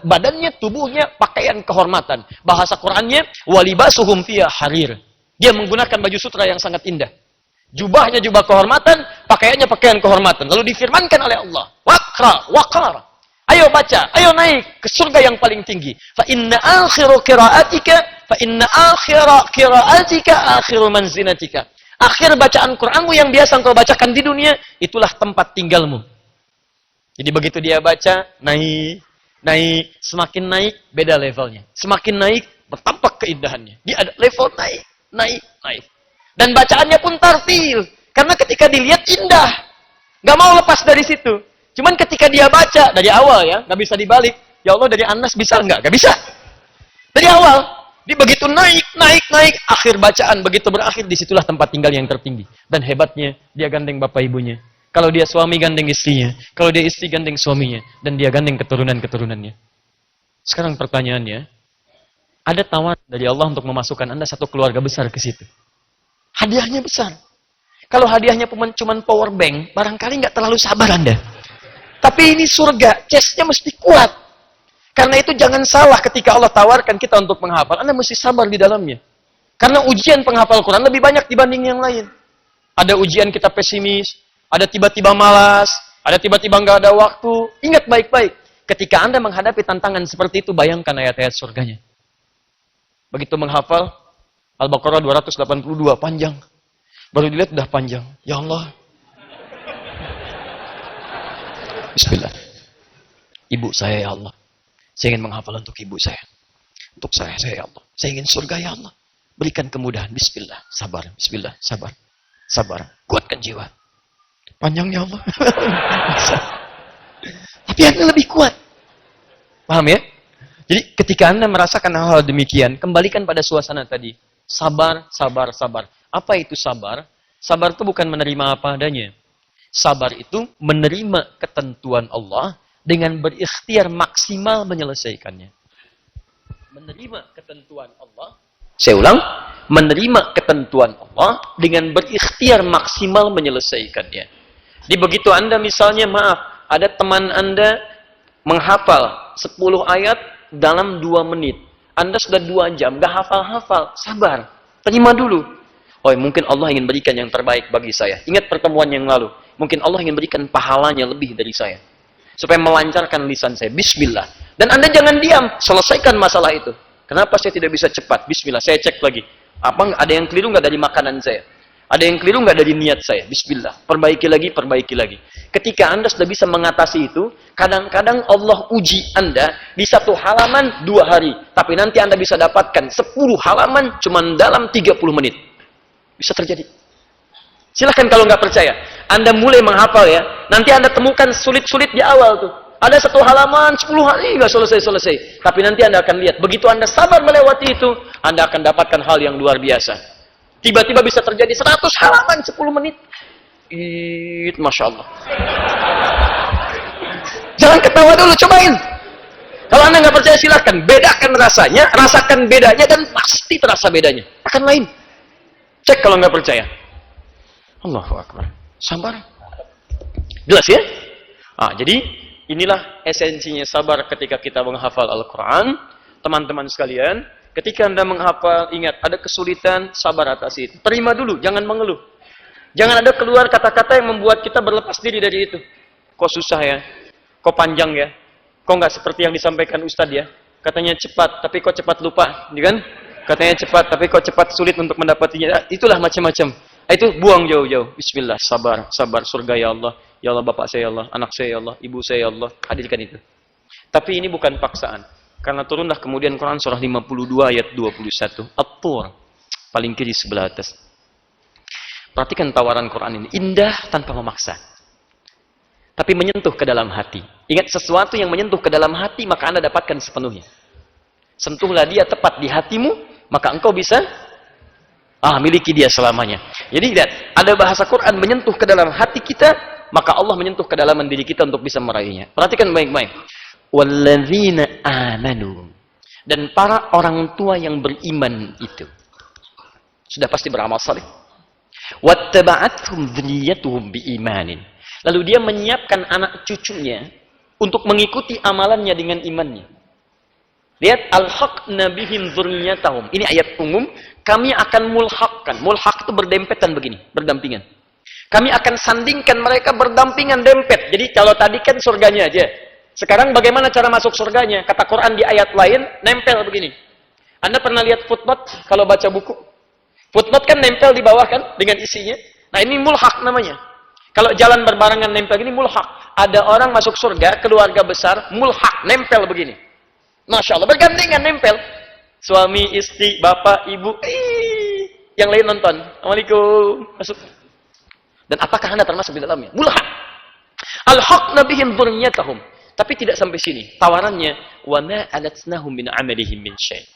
badannya, tubuhnya, pakaian kehormatan. Bahasa Qurannya, walibasuhum fiya harir. Dia menggunakan baju sutra yang sangat indah. Jubahnya jubah kehormatan, pakaiannya pakaian kehormatan. Lalu difirmankan oleh Allah. Waqar. Ayo baca, ayo naik ke surga yang paling tinggi. Fa inna akhiru qira'atika akhiru manzinatika. Akhir bacaan Qur'anmu yang biasa engkau bacakan di dunia, itulah tempat tinggalmu. Jadi begitu dia baca, naik, semakin naik, beda levelnya. Semakin naik, bertampak keindahannya. Dia ada level naik. Dan bacaannya pun tartil. Karena ketika dilihat indah. Gak mau lepas dari situ. Cuman ketika dia baca, dari awal ya, gak bisa dibalik. Ya Allah, dari Anas bisa enggak? Gak bisa. Dari awal. Dia begitu naik, akhir bacaan, begitu berakhir, disitulah tempat tinggal yang tertinggi. Dan hebatnya, dia gandeng bapak ibunya. Kalau dia suami, gandeng istrinya. Kalau dia istri, gandeng suaminya. Dan dia gandeng keturunan-keturunannya. Sekarang pertanyaannya, ada tawaran dari Allah untuk memasukkan Anda satu keluarga besar ke situ. Hadiahnya besar. Kalau hadiahnya cuma power bank, barangkali nggak terlalu sabar Anda. Tapi ini surga, chestnya mesti kuat. Karena itu jangan salah ketika Allah tawarkan kita untuk menghafal. Anda mesti sabar di dalamnya. Karena ujian penghafal Quran lebih banyak dibanding yang lain. Ada ujian kita pesimis, ada tiba-tiba malas, ada tiba-tiba nggak ada waktu. Ingat baik-baik. Ketika Anda menghadapi tantangan seperti itu, bayangkan ayat-ayat surganya. Begitu menghafal, Al-Baqarah 282, panjang. Baru dilihat udah panjang. Ya Allah. Bismillah. Ibu saya ya Allah. Saya ingin menghafal untuk ibu saya. Untuk saya ya Allah. Saya ingin surga ya Allah. Berikan kemudahan. Bismillah. Sabar. Bismillah. Sabar. Sabar. Kuatkan jiwa. Panjang ya Allah. Tapi Anda lebih kuat. Paham ya? Jadi ketika Anda merasakan hal-hal demikian, kembalikan pada suasana tadi. Sabar, sabar, sabar. Apa itu sabar? Sabar itu bukan menerima apa adanya. Sabar itu menerima ketentuan Allah dengan berikhtiar maksimal menyelesaikannya. Menerima ketentuan Allah. Saya ulang. Menerima ketentuan Allah dengan berikhtiar maksimal menyelesaikannya. Di begitu Anda misalnya, maaf, ada teman Anda menghafal 10 ayat dalam 2 menit. Anda sudah 2 jam, gak hafal-hafal. Sabar. Terima dulu. Oh, mungkin Allah ingin berikan yang terbaik bagi saya. Ingat pertemuan yang lalu. Mungkin Allah ingin berikan pahalanya lebih dari saya. Supaya melancarkan lisan saya. Bismillah. Dan Anda jangan diam. Selesaikan masalah itu. Kenapa saya tidak bisa cepat? Bismillah. Saya cek lagi. Apa ada yang keliru nggak dari makanan saya? Ada yang keliru nggak dari niat saya? Bismillah. Perbaiki lagi, perbaiki lagi. Ketika Anda sudah bisa mengatasi itu, kadang-kadang Allah uji Anda di 1 halaman 2 hari. Tapi nanti Anda bisa dapatkan 10 halaman cuma dalam 30 menit. Bisa terjadi. Silahkan kalau nggak percaya. Anda mulai menghafal ya. Nanti Anda temukan sulit-sulit di awal tuh. Ada 1 halaman, 10 hari nggak selesai-selesai. Tapi nanti Anda akan lihat. Begitu Anda sabar melewati itu, Anda akan dapatkan hal yang luar biasa. Tiba-tiba bisa terjadi 100 halaman 10 menit. Masya Allah. Jangan ketawa dulu, cobain. Kalau Anda nggak percaya silahkan. Bedakan rasanya, rasakan bedanya, dan pasti terasa bedanya. Akan lain. Cek kalau nggak percaya. Allahu Akbar. Sabar. Jelas ya? Jadi inilah esensinya sabar ketika kita menghafal Al-Quran. Teman-teman sekalian, ketika Anda menghafal, ingat, ada kesulitan, sabar atasi itu. Terima dulu, jangan mengeluh. Jangan ada keluar kata-kata yang membuat kita berlepas diri dari itu. Kok susah ya? Kok panjang ya? Kok nggak seperti yang disampaikan Ustadz ya? Katanya cepat, tapi kok cepat lupa, ya kan? Katanya cepat, tapi kok cepat sulit untuk mendapatinya. Itulah macam-macam. Itu buang jauh-jauh. Bismillah, sabar, sabar, surga ya Allah. Ya Allah, bapak saya ya Allah, anak saya ya Allah, ibu saya ya Allah. Hadirkan itu. Tapi ini bukan paksaan. Karena turunlah kemudian Quran surah 52 ayat 21. At-Tur. Paling kiri sebelah atas. Perhatikan tawaran Quran ini. Indah tanpa memaksa. Tapi menyentuh ke dalam hati. Ingat, sesuatu yang menyentuh ke dalam hati, maka Anda dapatkan sepenuhnya. Sentuhlah dia tepat di hatimu, maka engkau bisa miliki dia selamanya. Jadi lihat, ada bahasa Quran menyentuh ke dalam hati kita, maka Allah menyentuh ke dalam diri kita untuk bisa meraihnya. Perhatikan baik-baik. Walladzina amanu. Dan para orang tua yang beriman itu sudah pasti beramal saleh. Wattaba'athum dzurriyyatuhum biimanin. Lalu dia menyiapkan anak cucunya untuk mengikuti amalannya dengan imannya. Lihat, alhaqna bihim dzurriyyatahum. Ini ayat umum. Kami akan mulhaqkan. Mulhaq itu berdempetan begini, berdampingan. Kami akan sandingkan mereka berdampingan dempet. Jadi kalau tadi kan surganya aja. Sekarang bagaimana cara masuk surganya? Kata Quran di ayat lain, nempel begini. Anda pernah lihat footnote kalau baca buku? Footnote kan nempel di bawah kan dengan isinya. Nah, ini mulhaq namanya. Kalau jalan berbarengan nempel gini mulhaq. Ada orang masuk surga, keluarga besar, mulhaq, nempel begini. Masya Allah, bergandengan nempel. Suami, istri, bapak, ibu, yang lain nonton. Assalamualaikum. Masuk. Dan apakah Anda termasuk di dalamnya? Mulhaq. Alhaqna bihim dzurriyyatahum. Tapi tidak sampai sini. Tawarannya, wa ma alatnahum min amalihim min syai'.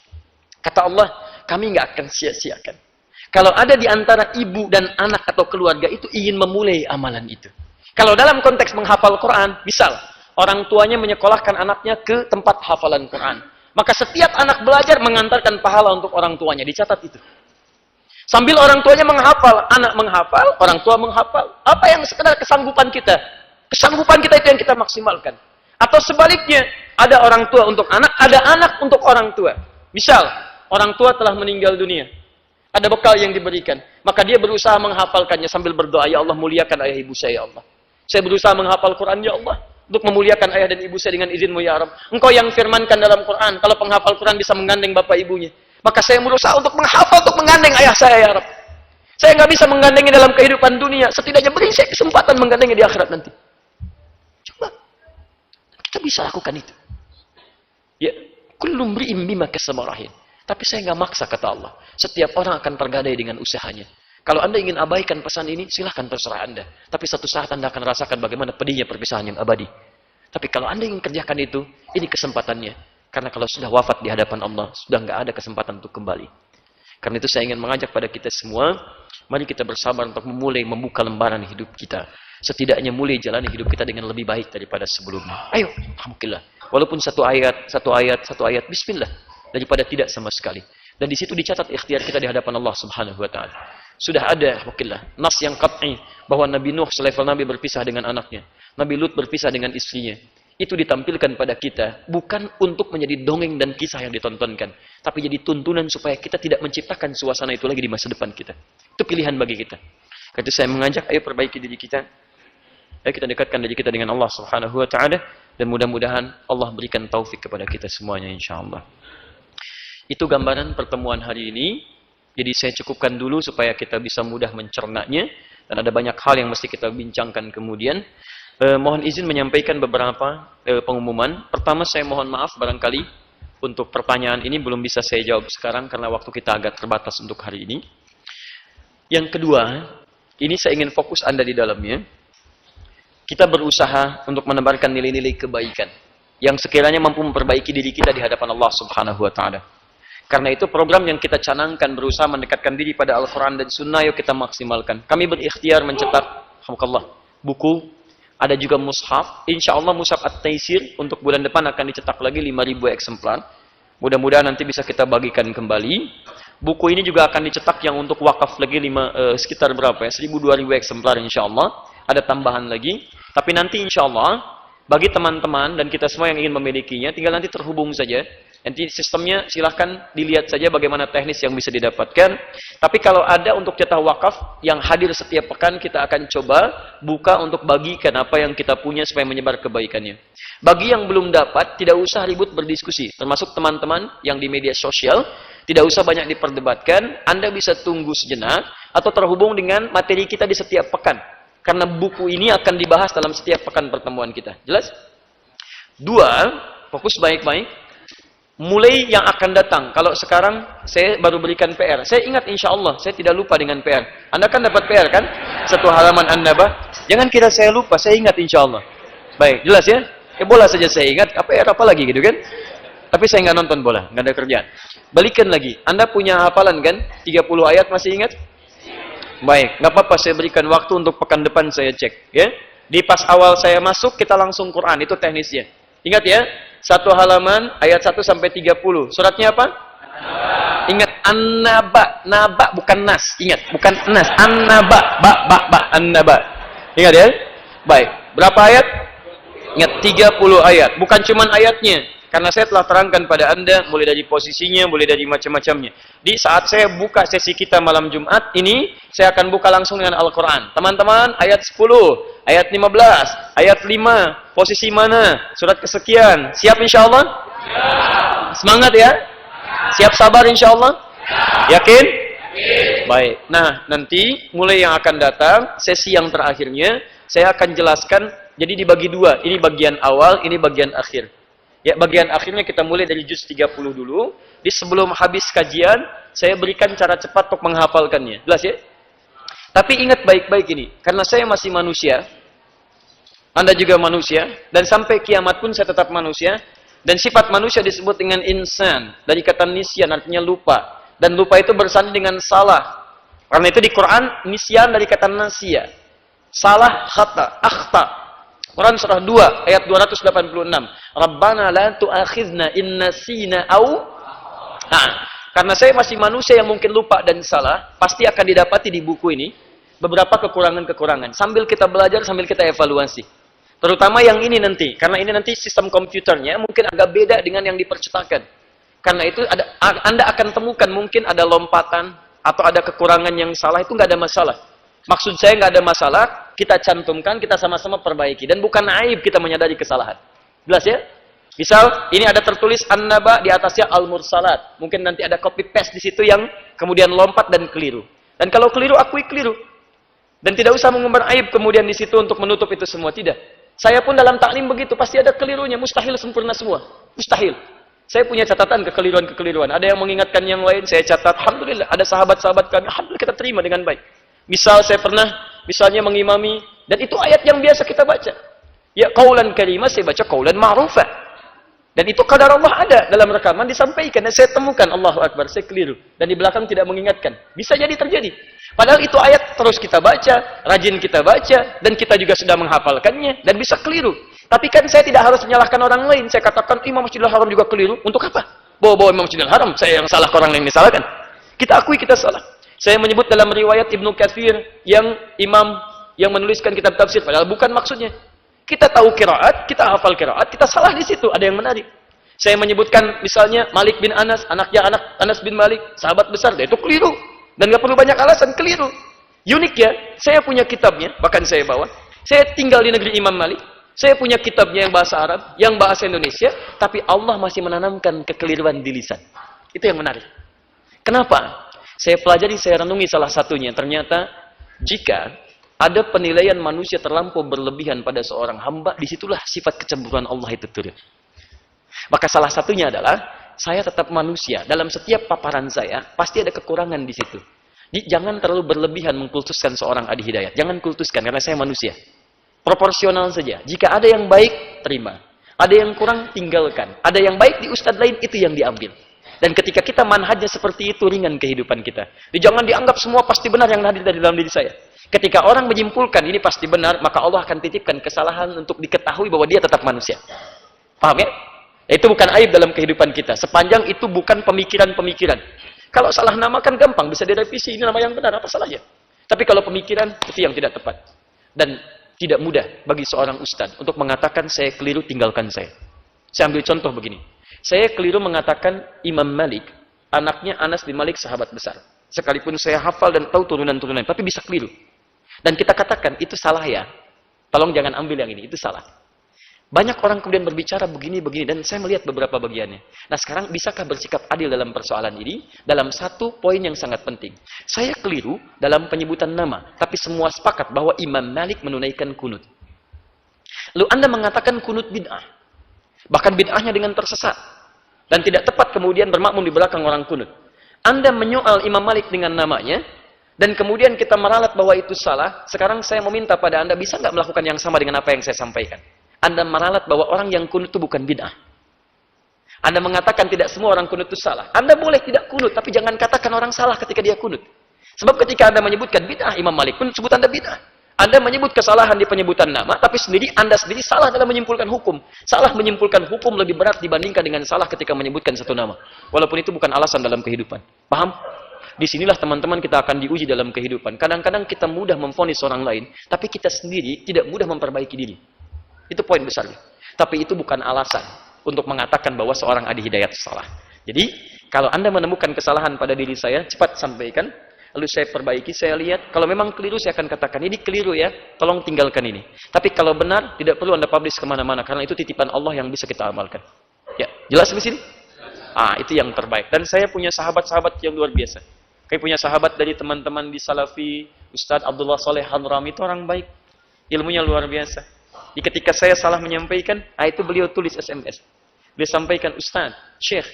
Kata Allah, kami enggak akan sia-siakan. Kalau ada di antara ibu dan anak atau keluarga itu ingin memulai amalan itu. Kalau dalam konteks menghafal Quran, misal orang tuanya menyekolahkan anaknya ke tempat hafalan Quran, maka setiap anak belajar mengantarkan pahala untuk orang tuanya, dicatat itu. Sambil orang tuanya menghafal, anak menghafal, orang tua menghafal. Apa yang sekedar kesanggupan kita? Kesanggupan kita itu yang kita maksimalkan. Atau sebaliknya, ada orang tua untuk anak, ada anak untuk orang tua. Misal, orang tua telah meninggal dunia. Ada bekal yang diberikan. Maka dia berusaha menghafalkannya sambil berdoa, ya Allah, muliakan ayah ibu saya, ya Allah. Saya berusaha menghafal Quran, ya Allah, untuk memuliakan ayah dan ibu saya dengan izinmu, ya Rabb. Engkau yang firmankan dalam Quran, kalau penghafal Quran bisa menggandeng bapak ibunya. Maka saya berusaha untuk menghafal, untuk menggandeng ayah saya, ya Rabb. Saya nggak bisa menggandengnya dalam kehidupan dunia. Setidaknya beri saya kesempatan menggandengnya di akhirat nanti. Coba. Kita bisa lakukan itu. Ya, kullu mri'in bima kasaba rahin. Tapi saya nggak maksa, kata Allah. Setiap orang akan tergadai dengan usahanya. Kalau Anda ingin abaikan pesan ini, silahkan terserah Anda. Tapi satu saat Anda akan rasakan bagaimana pedihnya perpisahan yang abadi. Tapi kalau Anda ingin kerjakan itu, ini kesempatannya. Karena kalau sudah wafat di hadapan Allah, sudah nggak ada kesempatan untuk kembali. Karena itu saya ingin mengajak pada kita semua, mari kita bersabar untuk memulai membuka lembaran hidup kita. Setidaknya mulai jalani hidup kita dengan lebih baik daripada sebelumnya. Ayo, alhamdulillah. Walaupun satu ayat, bismillah. Daripada tidak sama sekali. Dan di situ dicatat ikhtiar kita di hadapan Allah Subhanahu wa taala. Sudah ada, alhamdulillah, nas yang qat'i bahwa Nabi Nuh selevel Nabi berpisah dengan anaknya. Nabi Lut berpisah dengan istrinya. Itu ditampilkan pada kita bukan untuk menjadi dongeng dan kisah yang ditontonkan, tapi jadi tuntunan supaya kita tidak menciptakan suasana itu lagi di masa depan kita. Itu pilihan bagi kita. Karena itu saya mengajak, ayo perbaiki diri kita. Ayo kita dekatkan diri kita dengan Allah Subhanahu wa taala dan mudah-mudahan Allah berikan taufik kepada kita semuanya insyaallah. Itu gambaran pertemuan hari ini. Jadi saya cukupkan dulu supaya kita bisa mudah mencernanya dan ada banyak hal yang mesti kita bincangkan kemudian. Mohon izin menyampaikan beberapa pengumuman. Pertama, saya mohon maaf barangkali untuk pertanyaan ini belum bisa saya jawab sekarang karena waktu kita agak terbatas untuk hari ini. Yang kedua, ini saya ingin fokus Anda di dalamnya. Kita berusaha untuk menebarkan nilai-nilai kebaikan yang sekiranya mampu memperbaiki diri kita di hadapan Allah Subhanahu wa taala. Karena itu program yang kita canangkan berusaha mendekatkan diri pada Al-Quran dan Sunnah, yuk kita maksimalkan. Kami berikhtiar mencetak, alhamdulillah, buku, ada juga mushaf. Insya Allah mushaf At-Taisir untuk bulan depan akan dicetak lagi 5.000 eksemplar. Mudah-mudahan nanti bisa kita bagikan kembali. Buku ini juga akan dicetak yang untuk wakaf lagi sekitar berapa ya? 1.000-2.000 eksemplar insya Allah. Ada tambahan lagi. Tapi nanti insya Allah, bagi teman-teman dan kita semua yang ingin memilikinya, tinggal nanti terhubung saja. Nanti sistemnya silahkan dilihat saja bagaimana teknis yang bisa didapatkan. Tapi kalau ada untuk jatah wakaf yang hadir setiap pekan, kita akan coba buka untuk bagikan apa yang kita punya supaya menyebar kebaikannya. Bagi yang belum dapat, tidak usah ribut berdiskusi. Termasuk teman-teman yang di media sosial, tidak usah banyak diperdebatkan. Anda bisa tunggu sejenak atau terhubung dengan materi kita di setiap pekan. Karena buku ini akan dibahas dalam setiap pekan pertemuan kita. Jelas? 2, fokus baik-baik. mulai yang akan datang. Kalau sekarang saya baru berikan PR, saya ingat insya Allah, saya tidak lupa dengan PR. Anda kan dapat PR kan? Satu halaman An-Naba. Jangan kira saya lupa, saya ingat insya Allah. Baik, jelas ya? Bola saja saya ingat, PR apa lagi gitu kan? Tapi saya nggak nonton bola, nggak ada kerjaan. Balikan lagi, Anda punya hafalan kan? 30 ayat masih ingat? Baik, nggak apa-apa, saya berikan waktu untuk pekan depan saya cek. Ya, di pas awal saya masuk, kita langsung Quran, itu teknisnya. Ingat ya, satu halaman, ayat 1 sampai 30. Suratnya apa? Ingat, An-Naba. Naba bukan nas. Ingat, bukan nas. An-Naba. An-Naba. Ingat ya? Baik. Berapa ayat? Ingat, 30 ayat. Bukan cuman ayatnya. Karena saya telah terangkan pada Anda, mulai dari posisinya, mulai dari macam-macamnya. Di saat saya buka sesi kita malam Jumat ini, saya akan buka langsung dengan Al-Quran. Teman-teman, ayat 10, ayat 15, ayat 5, posisi mana, surat kesekian. Siap insya Allah? Ya. Semangat ya? Siap sabar insya Allah? Ya. Yakin? Yakin? Baik. Nah, nanti mulai yang akan datang, sesi yang terakhirnya, saya akan jelaskan, jadi dibagi dua. Ini bagian awal, ini bagian akhir. Ya, bagian akhirnya kita mulai dari juz 30 dulu. Di sebelum habis kajian, saya berikan cara cepat untuk menghafalkannya. Jelas ya? Tapi ingat baik-baik ini. Karena saya masih manusia. Anda juga manusia. Dan sampai kiamat pun saya tetap manusia. Dan sifat manusia disebut dengan insan. Dari kata nisyan, artinya lupa. Dan lupa itu bersanding dengan salah. Karena itu di Quran, nisyan dari kata nasya. Salah, khata, akhta. Quran surah 2 ayat 286. Rabbana la tu'akhidna in nasina au. Nah, karena saya masih manusia yang mungkin lupa dan salah, pasti akan didapati di buku ini beberapa kekurangan-kekurangan. Sambil kita belajar, sambil kita evaluasi. Terutama yang ini nanti, karena ini nanti sistem komputernya mungkin agak beda dengan yang dipercetakan. Karena itu Anda akan temukan mungkin ada lompatan atau ada kekurangan yang salah, itu nggak ada masalah. Maksud saya nggak ada masalah, kita cantumkan, kita sama-sama perbaiki. Dan bukan aib kita menyadari kesalahan. Jelas ya? Misal, ini ada tertulis An-Naba, di atasnya Al-Mursalat. Mungkin nanti ada copy paste di situ yang kemudian lompat dan keliru. Dan kalau keliru, akui keliru. Dan tidak usah mengumbar aib kemudian di situ untuk menutup itu semua. Tidak. Saya pun dalam taklim begitu, pasti ada kelirunya. Mustahil sempurna semua. Mustahil. Saya punya catatan kekeliruan-kekeliruan. Ada yang mengingatkan yang lain, saya catat. Alhamdulillah, ada sahabat-sahabat kami. Alhamdulillah kita terima dengan baik. Misal saya pernah, misalnya mengimami, dan itu ayat yang biasa kita baca. Ya, qaulan karimah, saya baca qaulan ma'rufah. Dan itu qadar Allah ada dalam rekaman disampaikan. Dan saya temukan, Allahu Akbar, saya keliru. Dan di belakang tidak mengingatkan. Bisa jadi terjadi. Padahal itu ayat terus kita baca, rajin kita baca, dan kita juga sudah menghafalkannya, dan bisa keliru. Tapi kan saya tidak harus menyalahkan orang lain. Saya katakan, Imam Masjidil Haram juga keliru. Untuk apa? Bawa-bawa Imam Masjidil Haram, saya yang salah, orang lain disalahkan. Kita akui kita salah. Saya menyebut dalam riwayat Ibnu Katsir yang imam yang menuliskan kitab tafsir, padahal bukan maksudnya. Kita tahu qiraat, kita hafal qiraat, kita salah di situ, ada yang menarik. Saya menyebutkan misalnya Malik bin Anas, anak Anas bin Malik, sahabat besar, itu keliru. Dan nggak perlu banyak alasan, keliru. Unik ya, saya punya kitabnya, bahkan saya bawa. Saya tinggal di negeri Imam Malik, saya punya kitabnya yang bahasa Arab, yang bahasa Indonesia, tapi Allah masih menanamkan kekeliruan di lisan. Itu yang menarik. Kenapa? Saya pelajari, saya renungi salah satunya. Ternyata, jika ada penilaian manusia terlampau berlebihan pada seorang hamba, disitulah sifat kecemburuan Allah itu turun. Maka salah satunya adalah, saya tetap manusia. Dalam setiap paparan saya, pasti ada kekurangan di situ. Jadi, jangan terlalu berlebihan mengkultuskan seorang adi hidayat. Jangan kultuskan, karena saya manusia. Proporsional saja. Jika ada yang baik, terima. Ada yang kurang, tinggalkan. Ada yang baik di ustadz lain, itu yang diambil. Dan ketika kita manhajnya seperti itu, ringan kehidupan kita. Jangan dianggap semua pasti benar yang hadir dari dalam diri saya. Ketika orang menyimpulkan ini pasti benar, maka Allah akan titipkan kesalahan untuk diketahui bahwa dia tetap manusia. Paham ya? Itu bukan aib dalam kehidupan kita. Sepanjang itu bukan pemikiran-pemikiran. Kalau salah nama kan gampang, bisa direvisi. Ini nama yang benar, apa salahnya? Tapi kalau pemikiran, itu yang tidak tepat. Dan tidak mudah bagi seorang ustadz untuk mengatakan saya keliru, tinggalkan saya. Saya ambil contoh begini. Saya keliru mengatakan Imam Malik, anaknya Anas bin Malik, sahabat besar. Sekalipun saya hafal dan tahu turunan-turunan, tapi bisa keliru. Dan kita katakan, itu salah ya. Tolong jangan ambil yang ini, itu salah. Banyak orang kemudian berbicara begini-begini, dan saya melihat beberapa bagiannya. Nah sekarang, bisakah bersikap adil dalam persoalan ini? Dalam satu poin yang sangat penting. Saya keliru dalam penyebutan nama, tapi semua sepakat bahwa Imam Malik menunaikan kunut. Lalu Anda mengatakan kunut bid'ah. Bahkan bid'ahnya dengan tersesat. Dan tidak tepat kemudian bermakmum di belakang orang kunut. Anda menyoal Imam Malik dengan namanya, dan kemudian kita meralat bahwa itu salah. Sekarang saya meminta pada Anda, bisa nggak melakukan yang sama dengan apa yang saya sampaikan? Anda meralat bahwa orang yang kunut itu bukan bid'ah. Anda mengatakan tidak semua orang kunut itu salah. Anda boleh tidak kunut, tapi jangan katakan orang salah ketika dia kunut. Sebab ketika Anda menyebutkan bid'ah Imam Malik pun sebut Anda bid'ah. Anda menyebut kesalahan di penyebutan nama, tapi Anda sendiri salah dalam menyimpulkan hukum. Salah menyimpulkan hukum lebih berat dibandingkan dengan salah ketika menyebutkan satu nama. Walaupun itu bukan alasan dalam kehidupan. Paham? Disinilah teman-teman kita akan diuji dalam kehidupan. Kadang-kadang kita mudah memvonis orang lain, tapi kita sendiri tidak mudah memperbaiki diri. Itu poin besarnya. Tapi itu bukan alasan untuk mengatakan bahwa seorang Adi Hidayat salah. Jadi, kalau Anda menemukan kesalahan pada diri saya, cepat sampaikan. Lalu saya perbaiki, saya lihat. Kalau memang keliru, saya akan katakan, ini keliru ya, tolong tinggalkan ini. Tapi kalau benar, tidak perlu Anda publish kemana-mana. Karena itu titipan Allah yang bisa kita amalkan. Ya, jelas di sini? Itu yang terbaik. Dan saya punya sahabat-sahabat yang luar biasa. Saya punya sahabat dari teman-teman di Salafi, Ustadz Abdullah Soleh Hanrami, itu orang baik. Ilmunya luar biasa. Jadi ketika saya salah menyampaikan, itu beliau tulis SMS. Beliau sampaikan, Ustadz, Syekh,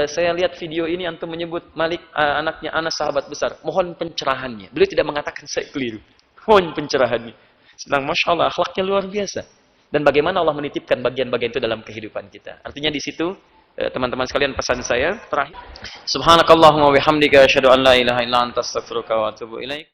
saya lihat video ini antum menyebut Malik anaknya Anas sahabat besar. Mohon pencerahannya. Beliau tidak mengatakan saya keliru. Mohon pencerahannya. Sedang Masya Allah, akhlaknya luar biasa. Dan bagaimana Allah menitipkan bagian-bagian itu dalam kehidupan kita. Artinya di situ, teman-teman sekalian, pesan saya terakhir. Subhanakallahumma wa bihamdika asyhadu an la ilaha illa anta astaghfiruka wa atubu ilaik.